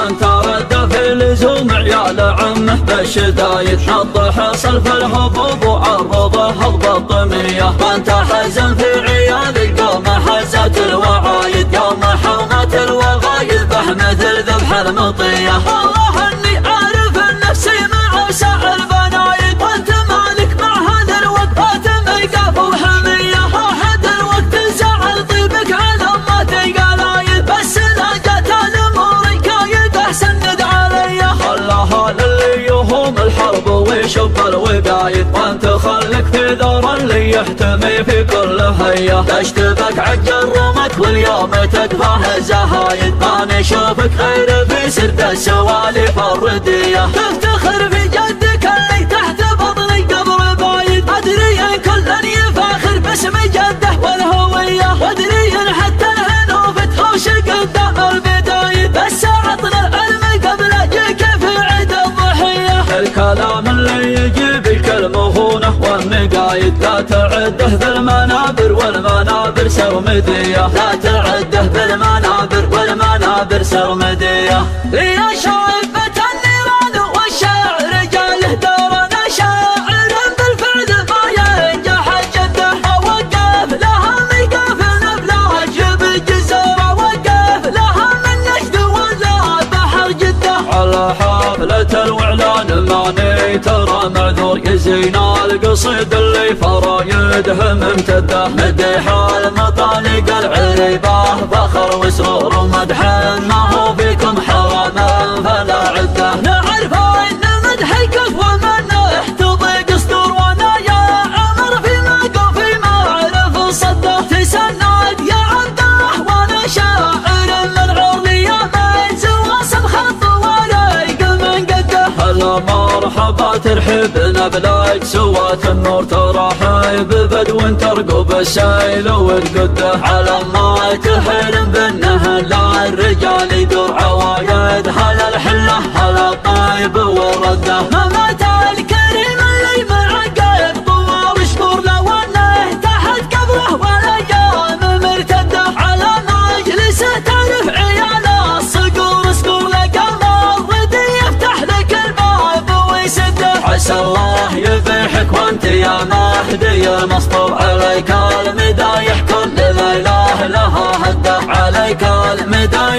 وانت رد في لزوم عيال عمه بالشدايد، نضح صرف الهبوب وعرضه هضب الطمية، وانت حزن في عيال القوم حزت الوعايد، يوم حومت الوغايب مثل ذبح المطية. والله اني عارف نفسي مع وسع البنايد، وانت مالك مع هذا الوقفات ميقاف وحمية، واحد الوقت زعل طيبك على ما تقالايد، بس لا جت الامور كايد سند علي، خلاها للي يهوم الحرب ويشب الوقايد، وانت خلك في ذر اللي يحتمي في كل هية، تشتبك عجل رمك واليوم تكفاه الزهايد، ما نشوفك غير في سرد السوالف الردية، تفتخر في جدك اللي تحت بطني قبر بايد، ادري كل يفاخر باسم جده والهوية، وادري حتى الهنوف تحوش قدام البدايد، بس عطنا العلم قبل اجيك في عيد الضحية، الكلام اللي يجيب الكلمة هونه والنقايد، لا تعده بالمنابر والمنابر سرمدية، لا تعده بالمنابر والمنابر سرمدية. يا شعبة النيران والشعر جاله دورنا، شاعر بالفعل ما ينجح جده، اوقف لها ميقاف نبلاج بالجزيرة، وقف لها من نجد ولا بحر جده، على حفلة الوعلان ماني ترى معذور، يزين القصيد اللي فرايدهم ممتده، مدح المطالق العريبة فخر وسرور، مدح ما هو فيكم حرام فلا عده، نعرف ان مدحك ومنه تضيق صدور، وانا يا عمر في موقف ما اعرف صده، تسند يا عبده وانا شاعر من عرضي ما يتواصل خط ولا يقل من قده، هلا مرحبا ترحبنا بلاك سوات النور، ترحب بدو ترقب السيل وتقده، على ما تحرم بالنهل لا الرجال يدور عوايد، هلا الحله هلا الطيب ورده، ممات الكريم اللي معقد طوال شهور، لو انه تحت قبره والايام مرتده، على مجلسه تعرف عيال الصقور صقور، لقى الردي يفتح لك الباب ويسده، عسى الله يفيحك وانت يا مهدي المسطور، عليك المدايح كل ليله لها هده، عليك المدايح